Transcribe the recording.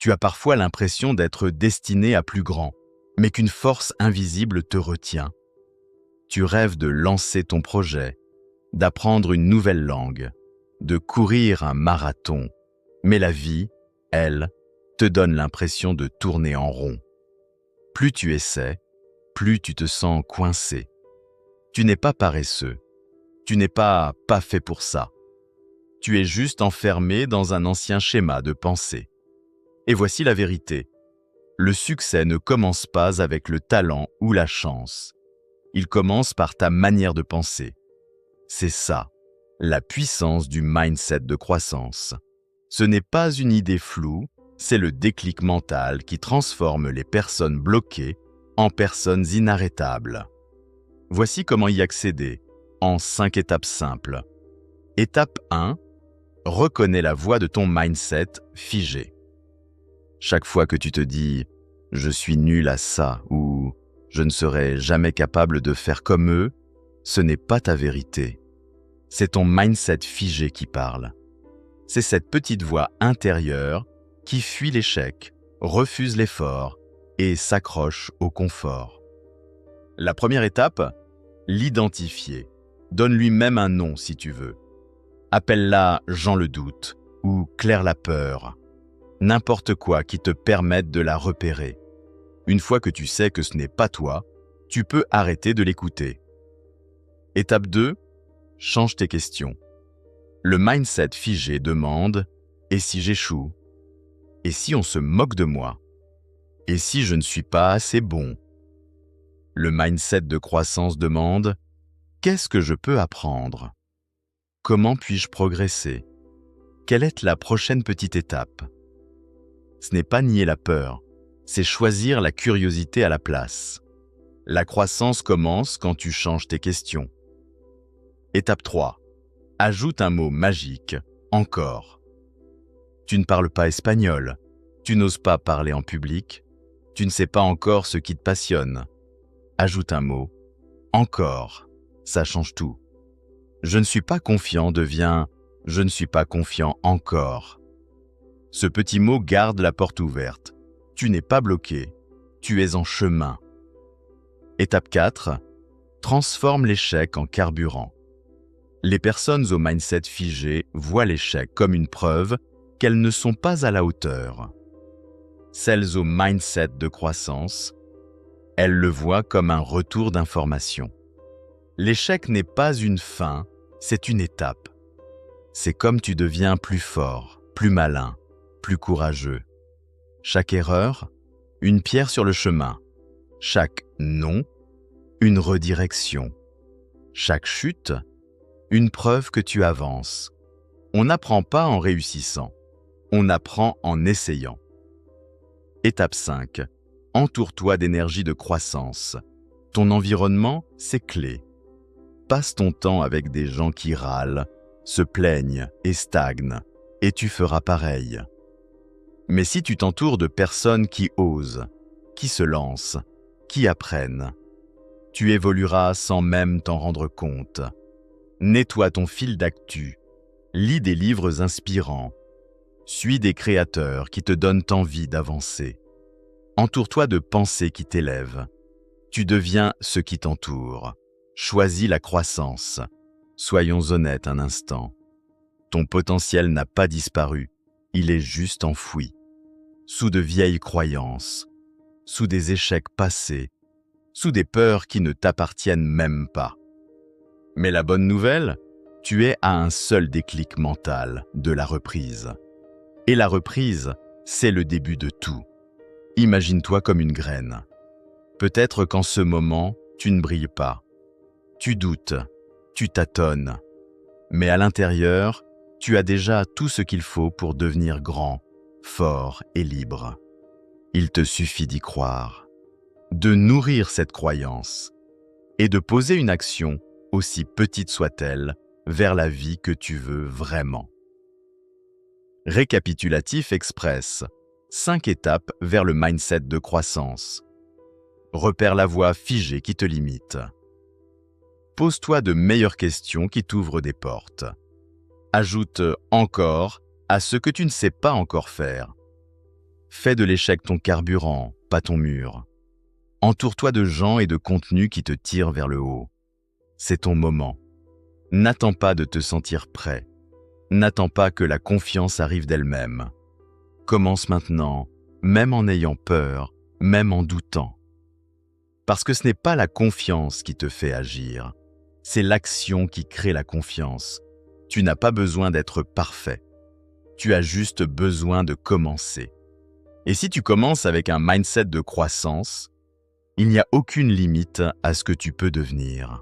Tu as parfois l'impression d'être destiné à plus grand, mais qu'une force invisible te retient. Tu rêves de lancer ton projet, d'apprendre une nouvelle langue, de courir un marathon, mais la vie, elle, te donne l'impression de tourner en rond. Plus tu essaies, plus tu te sens coincé. Tu n'es pas paresseux, tu n'es pas fait pour ça. Tu es juste enfermé dans un ancien schéma de pensée. Et voici la vérité. Le succès ne commence pas avec le talent ou la chance. Il commence par ta manière de penser. C'est ça, la puissance du mindset de croissance. Ce n'est pas une idée floue, c'est le déclic mental qui transforme les personnes bloquées en personnes inarrêtables. Voici comment y accéder, en 5 étapes simples. Étape 1. Reconnais la voix de ton mindset figé. Chaque fois que tu te dis « je suis nul à ça » ou « je ne serai jamais capable de faire comme eux », ce n'est pas ta vérité. C'est ton mindset figé qui parle. C'est cette petite voix intérieure qui fuit l'échec, refuse l'effort et s'accroche au confort. La première étape, l'identifier. Donne-lui même un nom si tu veux. Appelle-la Jean le doute ou Claire la peur. N'importe quoi qui te permette de la repérer. Une fois que tu sais que ce n'est pas toi, tu peux arrêter de l'écouter. Étape 2, change tes questions. Le mindset figé demande « et si j'échoue ? Et si on se moque de moi ? Et si je ne suis pas assez bon ?» Le mindset de croissance demande « qu'est-ce que je peux apprendre ? Comment puis-je progresser ? Quelle est la prochaine petite étape ?» Ce n'est pas nier la peur, c'est choisir la curiosité à la place. La croissance commence quand tu changes tes questions. Étape 3. Ajoute un mot magique, encore. Tu ne parles pas espagnol, tu n'oses pas parler en public, tu ne sais pas encore ce qui te passionne. Ajoute un mot, encore, ça change tout. Je ne suis pas confiant devient je ne suis pas confiant encore. Ce petit mot garde la porte ouverte. Tu n'es pas bloqué, tu es en chemin. Étape 4. Transforme l'échec en carburant. Les personnes au mindset figé voient l'échec comme une preuve qu'elles ne sont pas à la hauteur. Celles au mindset de croissance, elles le voient comme un retour d'information. L'échec n'est pas une fin, c'est une étape. C'est comme tu deviens plus fort, plus malin, plus courageux. Chaque erreur, une pierre sur le chemin. Chaque non, une redirection. Chaque chute, une preuve que tu avances. On n'apprend pas en réussissant, on apprend en essayant. Étape 5. Entoure-toi d'énergie de croissance. Ton environnement, c'est clé. Passe ton temps avec des gens qui râlent, se plaignent et stagnent, et tu feras pareil. Mais si tu t'entoures de personnes qui osent, qui se lancent, qui apprennent, tu évolueras sans même t'en rendre compte. Nettoie ton fil d'actu, lis des livres inspirants, suis des créateurs qui te donnent envie d'avancer. Entoure-toi de pensées qui t'élèvent. Tu deviens ce qui t'entoure. Choisis la croissance. Soyons honnêtes un instant. Ton potentiel n'a pas disparu, il est juste enfoui. Sous de vieilles croyances, sous des échecs passés, sous des peurs qui ne t'appartiennent même pas. Mais la bonne nouvelle, tu es à un seul déclic mental de la reprise. Et la reprise, c'est le début de tout. Imagine-toi comme une graine. Peut-être qu'en ce moment, tu ne brilles pas. Tu doutes, tu tâtonnes. Mais à l'intérieur, tu as déjà tout ce qu'il faut pour devenir grand, fort et libre. Il te suffit d'y croire, de nourrir cette croyance et de poser une action, aussi petite soit-elle, vers la vie que tu veux vraiment. Récapitulatif express. 5 étapes vers le mindset de croissance. Repère la voie figée qui te limite. Pose-toi de meilleures questions qui t'ouvrent des portes. Ajoute « encore » à ce que tu ne sais pas encore faire. Fais de l'échec ton carburant, pas ton mur. Entoure-toi de gens et de contenus qui te tirent vers le haut. C'est ton moment. N'attends pas de te sentir prêt. N'attends pas que la confiance arrive d'elle-même. Commence maintenant, même en ayant peur, même en doutant. Parce que ce n'est pas la confiance qui te fait agir, c'est l'action qui crée la confiance. Tu n'as pas besoin d'être parfait. Tu as juste besoin de commencer. Et si tu commences avec un mindset de croissance, il n'y a aucune limite à ce que tu peux devenir.